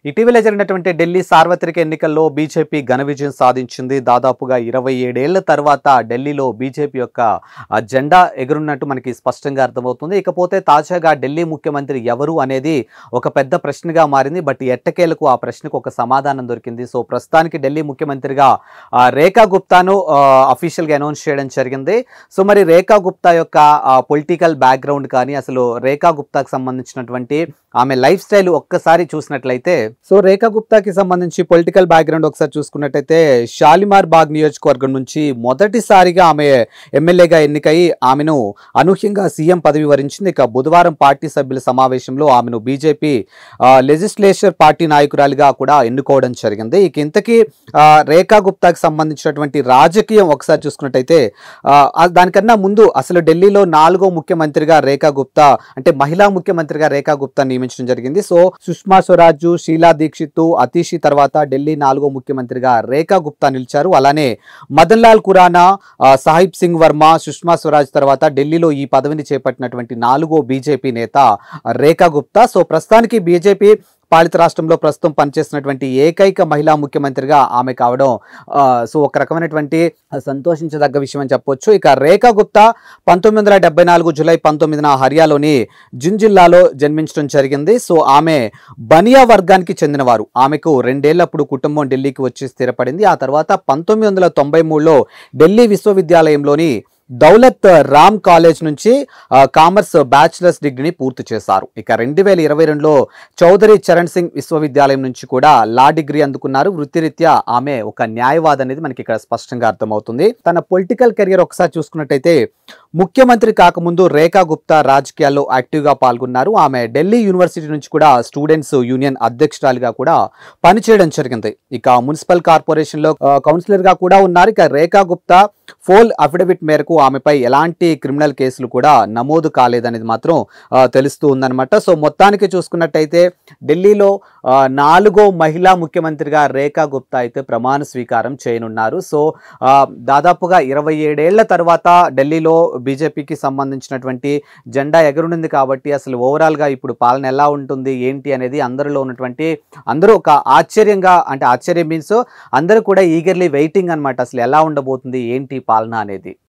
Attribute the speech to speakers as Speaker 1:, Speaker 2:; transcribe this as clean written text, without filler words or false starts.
Speaker 1: ఇటీవల జరిగినటువంటి ఢిల్లీ సార్వత్రిక ఎన్నికల్లో బీజేపీ ఘన విజయం సాధించింది. దాదాపుగా 27 ఏళ్ల తర్వాత ఢిల్లీలో బీజేపీ యొక్క జెండా ఎగురున్నట్టు మనకి స్పష్టంగా అర్థమవుతుంది. ఇకపోతే తాజాగా ఢిల్లీ ముఖ్యమంత్రి ఎవరు అనేది ఒక పెద్ద ప్రశ్నగా మారింది. బట్ ఎట్టకేలకు ఆ ప్రశ్నకు ఒక సమాధానం దొరికింది. సో ప్రస్తుతానికి ఢిల్లీ ముఖ్యమంత్రిగా రేఖా గుప్తాను అఫీషియల్గా అనౌన్స్ చేయడం జరిగింది. సో మరి రేఖా గుప్తా యొక్క పొలిటికల్ బ్యాక్గ్రౌండ్ కానీ అసలు రేఖా గుప్తాకి సంబంధించినటువంటి ఆమె లైఫ్ స్టైల్ ఒక్కసారి చూసినట్లయితే సో రేఖా గుప్తాకి సంబంధించి పొలిటికల్ బ్యాక్గ్రౌండ్ ఒకసారి చూసుకున్నట్టయితే షాలిమార్ బాగ్ నియోజకవర్గం నుంచి మొదటిసారిగా ఆమె ఎమ్మెల్యేగా ఎన్నికై ఆమెను అనూహ్యంగా సీఎం పదవి వరించింది. ఇక బుధవారం పార్టీ సభ్యుల సమావేశంలో ఆమెను బీజేపీ లెజిస్లేచర్ పార్టీ నాయకురాలిగా కూడా ఎన్నుకోవడం జరిగింది. ఇక ఇంతకీ రేఖా గుప్తాకి సంబంధించినటువంటి రాజకీయం ఒకసారి చూసుకున్నట్టయితే దానికన్నా ముందు అసలు ఢిల్లీలో 4వ ముఖ్యమంత్రిగా రేఖా గుప్తా అంటే మహిళా ముఖ్యమంత్రిగా రేఖా గుప్తా నియమించడం జరిగింది. సో సుష్మా స్వరాజ్, షీలా దీక్షిత్, అతీషి తర్వాత ఢిల్లీ 4వ ముఖ్యమంత్రిగా రేఖా గుప్తా నిలిచారు. అలానే మదన్ లాల్ ఖురానా, సాహిబ్ సింగ్ వర్మ, సుష్మా స్వరాజ్ తర్వాత ఢిల్లీలో ఈ పదవిని చేపట్టినటువంటి 4వ బీజేపీ నేత రేఖా గుప్తా. సో ప్రస్తుతానికి బీజేపీ పాలిత రాష్ట్రంలో ప్రస్తుతం పనిచేస్తున్నటువంటి ఏకైక మహిళా ముఖ్యమంత్రిగా ఆమె కావడం సో ఒక రకమైనటువంటి సంతోషించదగ్గ విషయం అని చెప్పొచ్చు. ఇక రేఖా గుప్తా 1974 జూలై 19న హర్యానాలోని జింద్ జిల్లాలో జన్మించడం జరిగింది. సో ఆమె బనియా వర్గానికి చెందినవారు. ఆమెకు 2 ఏళ్లప్పుడు కుటుంబం ఢిల్లీకి వచ్చి స్థిరపడింది. ఆ తర్వాత 1993లో ఢిల్లీ విశ్వవిద్యాలయంలోని దౌలత్ రామ్ కాలేజ్ నుంచి కామర్స్ బ్యాచిలర్స్ డిగ్రీని పూర్తి చేశారు. ఇక 2022లో చౌదరి చరణ్ సింగ్ విశ్వవిద్యాలయం నుంచి కూడా లా డిగ్రీ అందుకున్నారు. వృత్తిరీత్యా ఆమె ఒక న్యాయవాది అనేది మనకి ఇక్కడ స్పష్టంగా అర్థమవుతుంది. తన పొలిటికల్ కెరియర్ ఒకసారి చూసుకున్నట్టయితే ముఖ్యమంత్రి కాకముందు రేఖా గుప్తా రాజకీయాల్లో యాక్టివ్గా పాల్గొన్నారు. ఆమె ఢిల్లీ యూనివర్సిటీ నుంచి కూడా స్టూడెంట్స్ యూనియన్ అధ్యక్షురాలిగా కూడా పనిచేయడం జరిగింది. ఇక మున్సిపల్ కార్పొరేషన్లో కౌన్సిలర్గా కూడా ఉన్నారు. ఇక రేఖా గుప్తా ఫోల్ అఫిడవిట్ మేరకు ఆమెపై ఎలాంటి క్రిమినల్ కేసులు కూడా నమోదు కాలేదనేది మాత్రం తెలుస్తూ ఉందన్నమాట. సో మొత్తానికి చూసుకున్నట్టయితే ఢిల్లీలో 4వ మహిళా ముఖ్యమంత్రిగా రేఖా గుప్తా అయితే ప్రమాణ స్వీకారం చేయనున్నారు. సో దాదాపుగా 27 ఏళ్ల తర్వాత ఢిల్లీలో బీజేపీకి సంబంధించినటువంటి జెండా ఎగరునుంది కాబట్టి అసలు ఓవరాల్గా ఇప్పుడు పాలన ఎలా ఉంటుంది ఏంటి అనేది అందరూ ఒక ఆశ్చర్యంగా అంటే ఆశ్చర్యం మీన్స్ అందరూ కూడా ఈగర్లీ వెయిటింగ్ అనమాట. అసలు ఎలా ఉండబోతుంది ఏంటి పాలన అనేది.